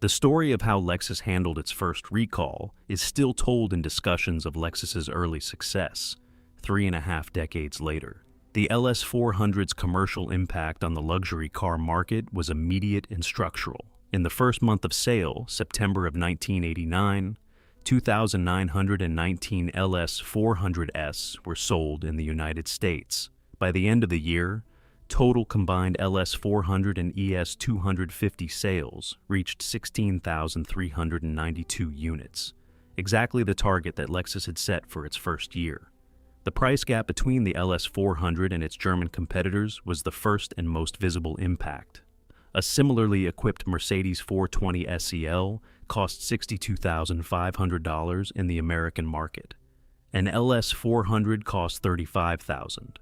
The story of how Lexus handled its first recall is still told in discussions of Lexus's early success, 3.5 decades later. The LS400's commercial impact on the luxury car market was immediate and structural. In the first month of sale, September of 1989, 2,919 LS400s were sold in the United States. By the end of the year, total combined LS400 and ES250 sales reached 16,392 units, exactly the target that Lexus had set for its first year. The price gap between the LS400 and its German competitors was the first and most visible impact. A similarly equipped Mercedes 420 SEL cost $62,500 in the American market. An LS400 cost $35,000.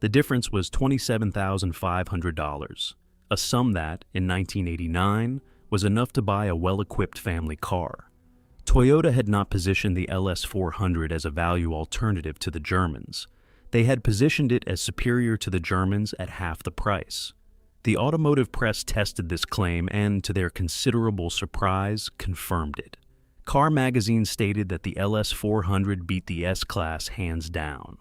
The difference was $27,500, a sum that, in 1989, was enough to buy a well-equipped family car. Toyota had not positioned the LS400 as a value alternative to the Germans. They had positioned it as superior to the Germans at half the price. The automotive press tested this claim and, to their considerable surprise, confirmed it. Car Magazine stated that the LS400 beat the S-Class hands down.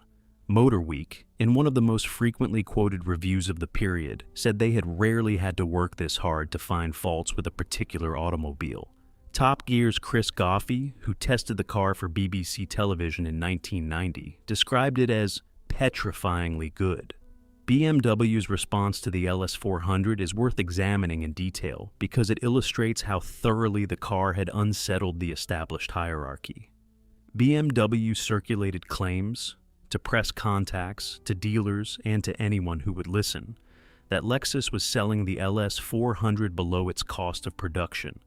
Motor Week, in one of the most frequently quoted reviews of the period, said they had rarely had to work this hard to find faults with a particular automobile. Top Gear's Chris Goffey, who tested the car for BBC television in 1990, described it as petrifyingly good. BMW's response to the LS400 is worth examining in detail because it illustrates how thoroughly the car had unsettled the established hierarchy. BMW circulated claims, to press contacts, to dealers, and to anyone who would listen, that Lexus was selling the LS400 below its cost of production,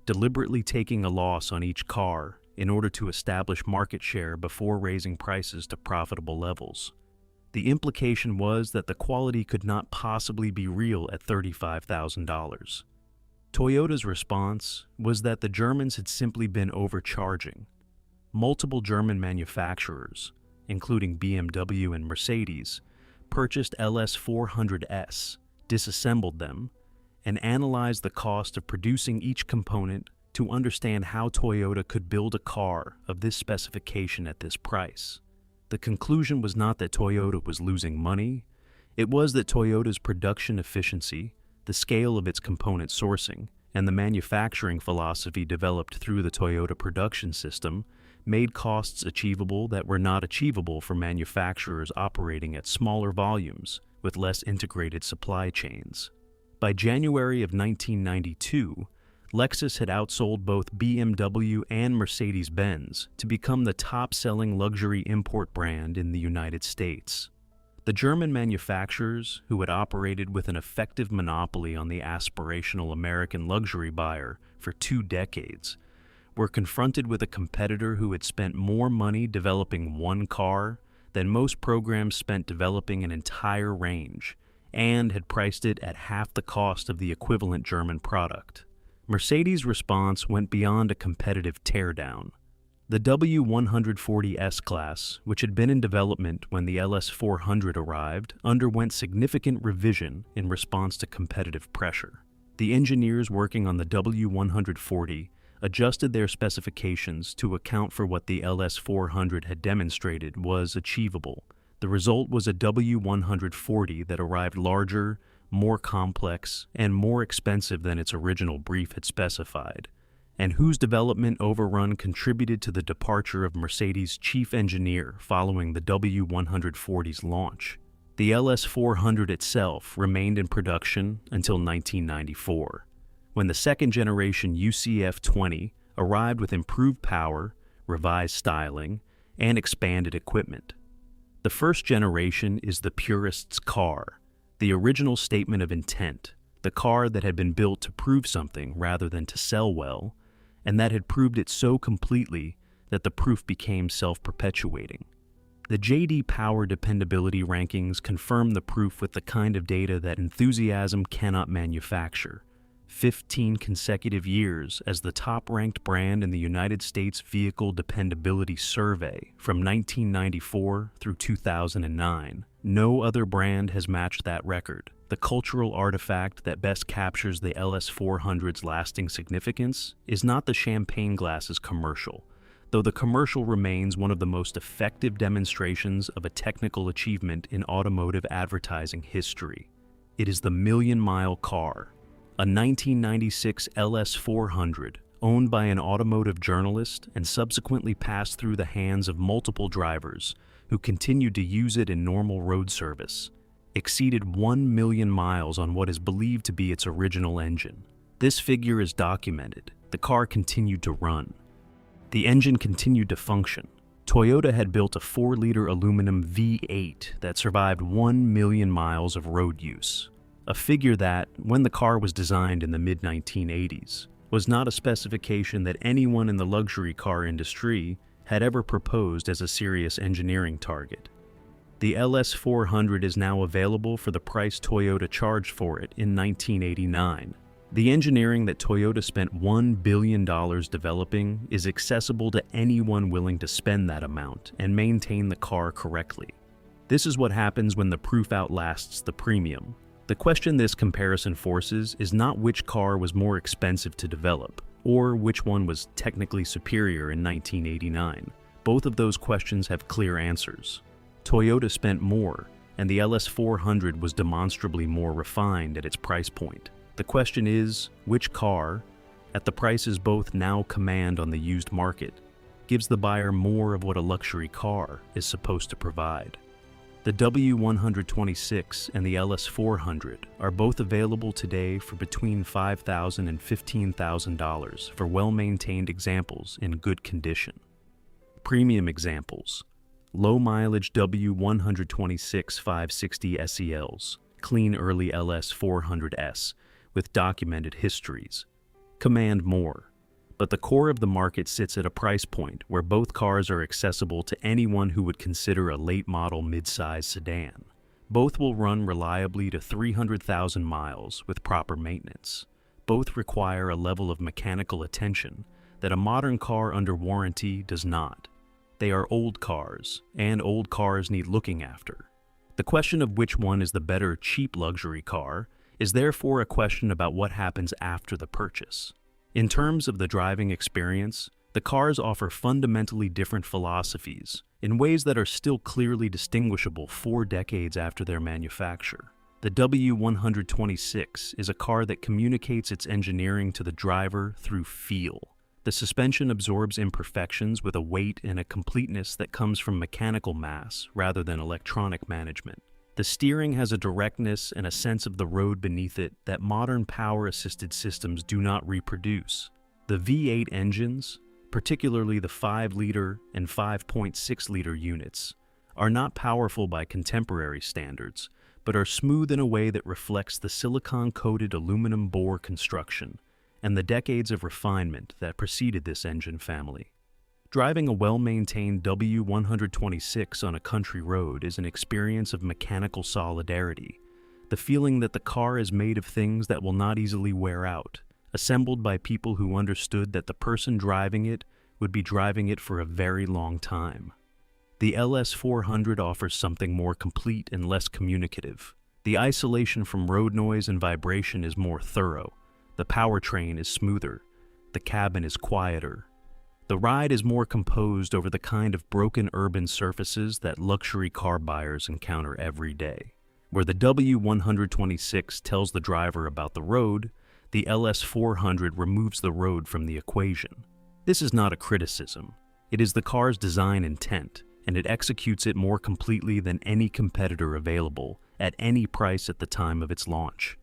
deliberately taking a loss on each car in order to establish market share before raising prices to profitable levels. The implication was that the quality could not possibly be real at $35,000. Toyota's response was that the Germans had simply been overcharging. Multiple German manufacturers, including BMW and Mercedes, purchased LS400S, disassembled them, and analyzed the cost of producing each component to understand how Toyota could build a car of this specification at this price. The conclusion was not that Toyota was losing money, it was that Toyota's production efficiency, the scale of its component sourcing, and the manufacturing philosophy developed through the Toyota production system made costs achievable that were not achievable for manufacturers operating at smaller volumes with less integrated supply chains. By January of 1992, Lexus had outsold both BMW and Mercedes-Benz to become the top-selling luxury import brand in the United States. The German manufacturers, who had operated with an effective monopoly on the aspirational American luxury buyer for 2 decades, were confronted with a competitor who had spent more money developing one car than most programs spent developing an entire range, and had priced it at half the cost of the equivalent German product. Mercedes' response went beyond a competitive teardown. The W140 S-Class, which had been in development when the LS400 arrived, underwent significant revision in response to competitive pressure. The engineers working on the W140 adjusted their specifications to account for what the LS400 had demonstrated was achievable. The result was a W140 that arrived larger, more complex, and more expensive than its original brief had specified, and whose development overrun contributed to the departure of Mercedes' chief engineer following the W140's launch. The LS400 itself remained in production until 1994, when the second-generation UCF-20 arrived with improved power, revised styling, and expanded equipment. The first generation is the purist's car, the original statement of intent, the car that had been built to prove something rather than to sell well, and that had proved it so completely that the proof became self-perpetuating. The J.D. Power dependability rankings confirm the proof with the kind of data that enthusiasm cannot manufacture. 15 consecutive years as the top-ranked brand in the United States Vehicle Dependability Survey from 1994 through 2009. No other brand has matched that record. The cultural artifact that best captures the LS400's lasting significance is not the champagne glasses commercial, though the commercial remains one of the most effective demonstrations of a technical achievement in automotive advertising history. It is the million-mile car, a 1996 LS400 owned by an automotive journalist and subsequently passed through the hands of multiple drivers who continued to use it in normal road service, exceeded 1 million miles on what is believed to be its original engine. This figure is documented. The car continued to run. The engine continued to function. Toyota had built a 4-liter aluminum V8 that survived 1 million miles of road use, a figure that, when the car was designed in the mid-1980s, was not a specification that anyone in the luxury car industry had ever proposed as a serious engineering target. The LS400 is now available for the price Toyota charged for it in 1989. The engineering that Toyota spent $1 billion developing is accessible to anyone willing to spend that amount and maintain the car correctly. This is what happens when the proof outlasts the premium. The question this comparison forces is not which car was more expensive to develop, or which one was technically superior in 1989. Both of those questions have clear answers. Toyota spent more, and the LS400 was demonstrably more refined at its price point. The question is, which car, at the prices both now command on the used market, gives the buyer more of what a luxury car is supposed to provide? The W126 and the LS400 are both available today for between $5,000 and $15,000 for well-maintained examples in good condition. Premium examples: low-mileage W126 560 SELs, clean early LS400S with documented histories, command more. But the core of the market sits at a price point where both cars are accessible to anyone who would consider a late-model mid-size sedan. Both will run reliably to 300,000 miles with proper maintenance. Both require a level of mechanical attention that a modern car under warranty does not. They are old cars, and old cars need looking after. The question of which one is the better cheap luxury car is therefore a question about what happens after the purchase. In terms of the driving experience, the cars offer fundamentally different philosophies in ways that are still clearly distinguishable 4 decades after their manufacture. The W126 is a car that communicates its engineering to the driver through feel. The suspension absorbs imperfections with a weight and a completeness that comes from mechanical mass rather than electronic management. The steering has a directness and a sense of the road beneath it that modern power-assisted systems do not reproduce. The V8 engines, particularly the 5-liter and 5.6-liter units, are not powerful by contemporary standards, but are smooth in a way that reflects the silicon-coated aluminum bore construction and the decades of refinement that preceded this engine family. Driving a well-maintained W126 on a country road is an experience of mechanical solidarity, the feeling that the car is made of things that will not easily wear out, assembled by people who understood that the person driving it would be driving it for a very long time. The LS400 offers something more complete and less communicative. The isolation from road noise and vibration is more thorough. The powertrain is smoother. The cabin is quieter. The ride is more composed over the kind of broken urban surfaces that luxury car buyers encounter every day. Where the W126 tells the driver about the road, the LS400 removes the road from the equation. This is not a criticism. It is the car's design intent, and it executes it more completely than any competitor available at any price at the time of its launch.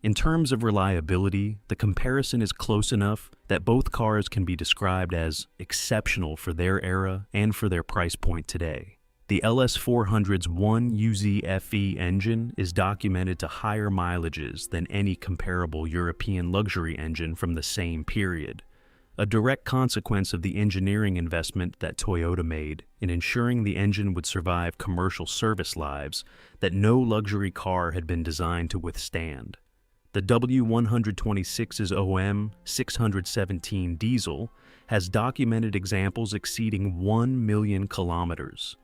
In terms of reliability, the comparison is close enough that both cars can be described as exceptional for their era and for their price point today. The LS400's 1UZ-FE engine is documented to higher mileages than any comparable European luxury engine from the same period, a direct consequence of the engineering investment that Toyota made in ensuring the engine would survive commercial service lives that no luxury car had been designed to withstand. The W126's OM 617 diesel has documented examples exceeding 1 million kilometers.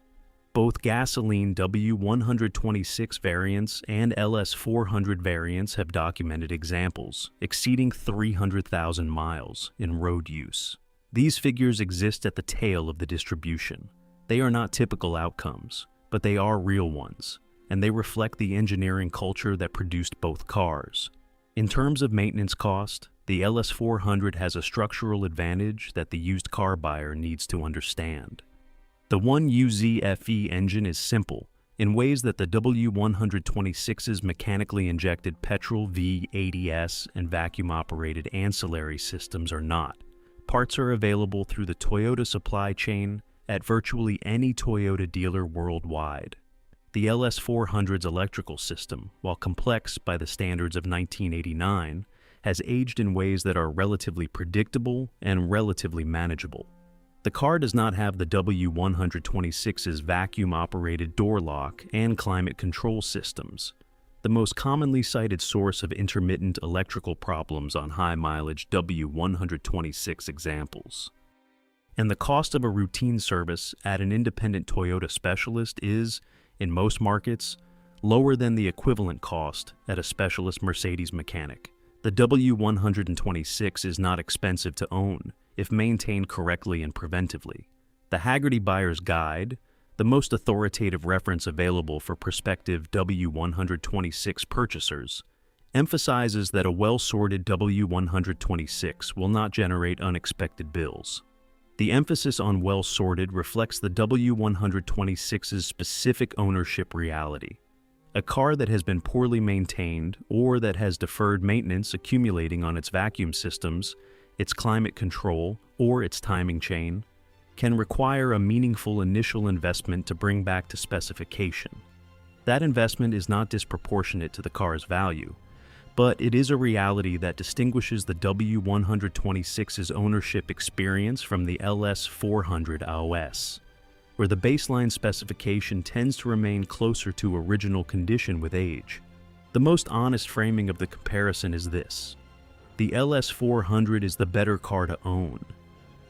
Both gasoline W126 variants and LS400 variants have documented examples exceeding 300,000 miles in road use. These figures exist at the tail of the distribution. They are not typical outcomes, but they are real ones, and they reflect the engineering culture that produced both cars. In terms of maintenance cost, the LS400 has a structural advantage that the used car buyer needs to understand. The 1UZ-FE engine is simple in ways that the W126's mechanically injected petrol V80S and vacuum-operated ancillary systems are not. Parts are available through the Toyota supply chain at virtually any Toyota dealer worldwide. The LS400's electrical system, while complex by the standards of 1989, has aged in ways that are relatively predictable and relatively manageable. The car does not have the W126's vacuum-operated door lock and climate control systems, the most commonly cited source of intermittent electrical problems on high-mileage W126 examples. And the cost of a routine service at an independent Toyota specialist is, in most markets, lower than the equivalent cost at a specialist Mercedes mechanic. The W126 is not expensive to own if maintained correctly and preventively. The Haggerty Buyer's Guide, the most authoritative reference available for prospective W126 purchasers, emphasizes that a well-sorted W126 will not generate unexpected bills. The emphasis on well-sorted reflects the W126's specific ownership reality. A car that has been poorly maintained or that has deferred maintenance accumulating on its vacuum systems, its climate control, or its timing chain can require a meaningful initial investment to bring back to specification. That investment is not disproportionate to the car's value, But it is a reality that distinguishes the W126's ownership experience from the LS400 OS, where the baseline specification tends to remain closer to original condition with age. The most honest framing of the comparison is this: the LS400 is the better car to own.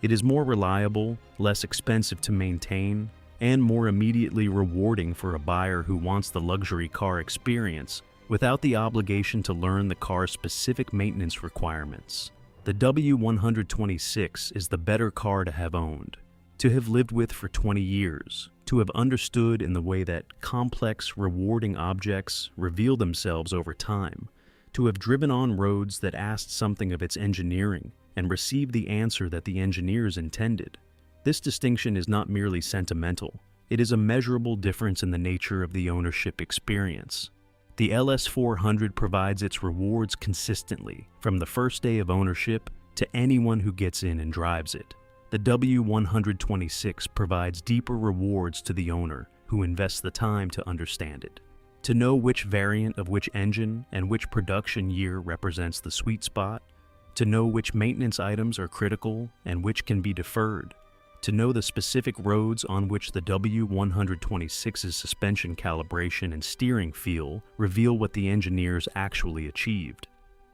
It is more reliable, less expensive to maintain, and more immediately rewarding for a buyer who wants the luxury car experience without the obligation to learn the car's specific maintenance requirements. The W126 is the better car to have owned, to have lived with for 20 years, to have understood in the way that complex, rewarding objects reveal themselves over time, to have driven on roads that asked something of its engineering and received the answer that the engineers intended. This distinction is not merely sentimental, it is a measurable difference in the nature of the ownership experience. The LS400 provides its rewards consistently, from the first day of ownership to anyone who gets in and drives it. The W126 provides deeper rewards to the owner who invests the time to understand it. To know which variant of which engine and which production year represents the sweet spot, to know which maintenance items are critical and which can be deferred, to know the specific roads on which the W126's suspension calibration and steering feel reveal what the engineers actually achieved.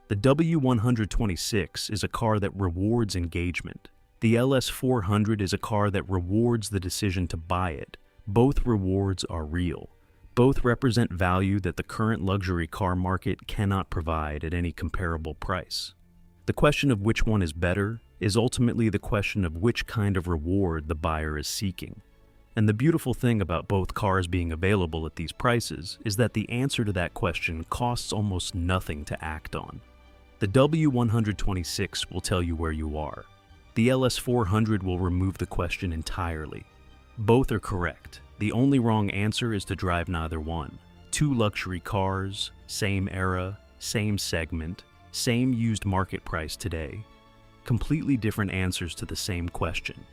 The W126 is a car that rewards engagement. The LS400 is a car that rewards the decision to buy it. Both rewards are real. Both represent value that the current luxury car market cannot provide at any comparable price. The question of which one is better is ultimately the question of which kind of reward the buyer is seeking. And the beautiful thing about both cars being available at these prices is that the answer to that question costs almost nothing to act on. The W126 will tell you where you are. The LS400 will remove the question entirely. Both are correct. The only wrong answer is to drive neither one. Two luxury cars, same era, same segment, same used market price today. Completely different answers to the same question.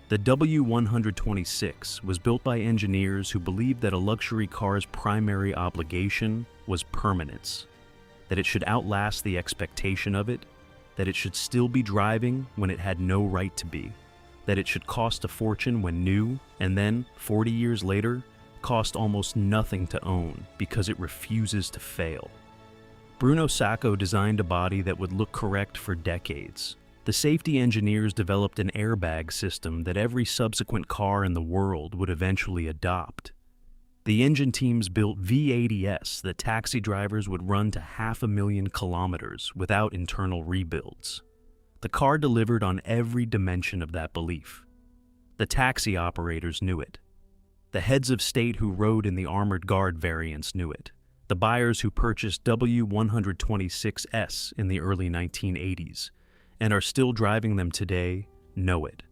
The W126 was built by engineers who believed that a luxury car's primary obligation was permanence, that it should outlast the expectation of it, that it should still be driving when it had no right to be, that it should cost a fortune when new, and then, 40 years later, cost almost nothing to own because it refuses to fail. Bruno Sacco designed a body that would look correct for decades. The safety engineers developed an airbag system that every subsequent car in the world would eventually adopt. The engine teams built V80s that taxi drivers would run to 500,000 kilometers without internal rebuilds. The car delivered on every dimension of that belief. The taxi operators knew it. The heads of state who rode in the armored guard variants knew it. The buyers who purchased W126 S in the early 1980s and are still driving them today know it.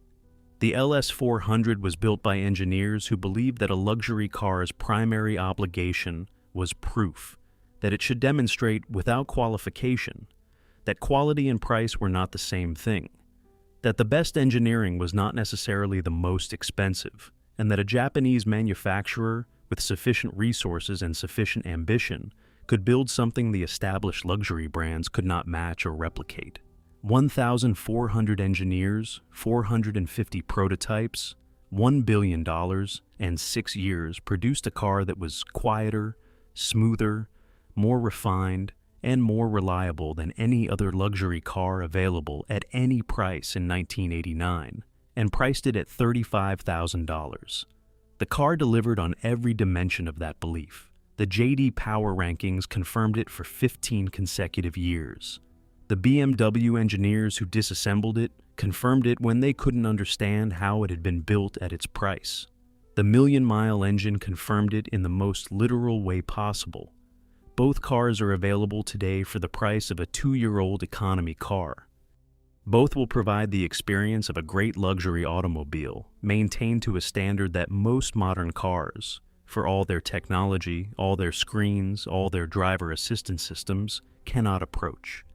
The LS400 was built by engineers who believed that a luxury car's primary obligation was proof, that it should demonstrate without qualification that quality and price were not the same thing, that the best engineering was not necessarily the most expensive, and that a Japanese manufacturer with sufficient resources and sufficient ambition could build something the established luxury brands could not match or replicate. 1,400 engineers, 450 prototypes, $1 billion, and 6 years produced a car that was quieter, smoother, more refined, and more reliable than any other luxury car available at any price in 1989, and priced it at $35,000. The car delivered on every dimension of that belief. The J.D. Power rankings confirmed it for 15 consecutive years. The BMW engineers who disassembled it confirmed it when they couldn't understand how it had been built at its price. The million-mile engine confirmed it in the most literal way possible. Both cars are available today for the price of a 2-year-old economy car. Both will provide the experience of a great luxury automobile, maintained to a standard that most modern cars, for all their technology, all their screens, all their driver assistance systems, cannot approach.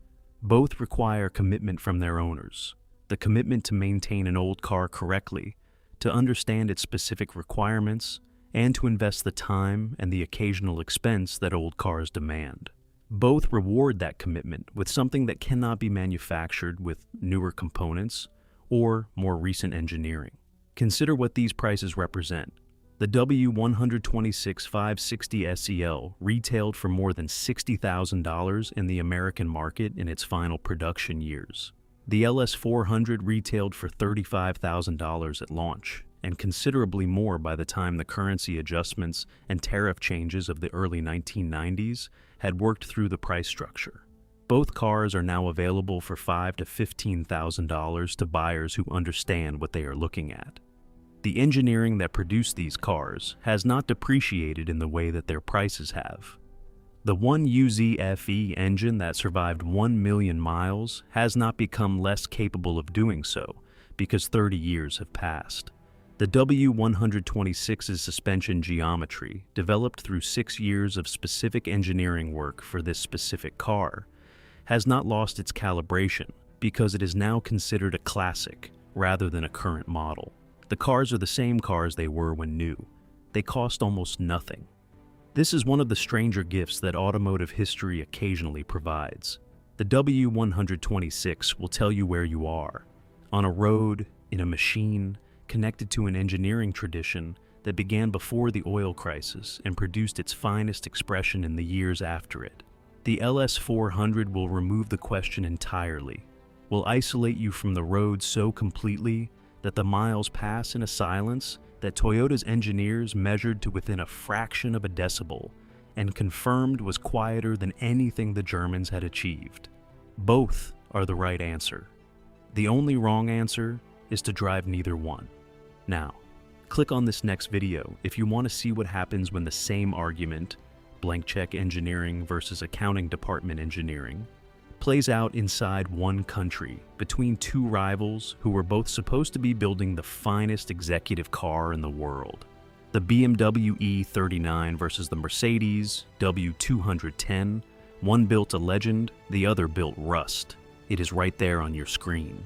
Both require commitment from their owners, the commitment to maintain an old car correctly, to understand its specific requirements, and to invest the time and the occasional expense that old cars demand. Both reward that commitment with something that cannot be manufactured with newer components or more recent engineering. Consider what these prices represent. The W126 560 SEL retailed for more than $60,000 in the American market in its final production years. The LS400 retailed for $35,000 at launch, and considerably more by the time the currency adjustments and tariff changes of the early 1990s had worked through the price structure. Both cars are now available for $5,000 to $15,000 to buyers who understand what they are looking at. The engineering that produced these cars has not depreciated in the way that their prices have. The 1UZ-FE engine that survived 1 million miles has not become less capable of doing so because 30 years have passed. The W126's suspension geometry, developed through 6 years of specific engineering work for this specific car, has not lost its calibration because it is now considered a classic rather than a current model. The cars are the same cars they were when new. They cost almost nothing. This is one of the stranger gifts that automotive history occasionally provides. The W126 will tell you where you are, on a road, in a machine, connected to an engineering tradition that began before the oil crisis and produced its finest expression in the years after it. The LS400 will remove the question entirely, will isolate you from the road so completely that the miles pass in a silence that Toyota's engineers measured to within a fraction of a decibel and confirmed was quieter than anything the Germans had achieved. Both are the right answer. The only wrong answer is to drive neither one. Now, click on this next video if you want to see what happens when the same argument, blank check engineering versus accounting department engineering, plays out inside one country between two rivals who were both supposed to be building the finest executive car in the world. The BMW E39 versus the Mercedes W210. One built a legend, the other built rust. It is right there on your screen.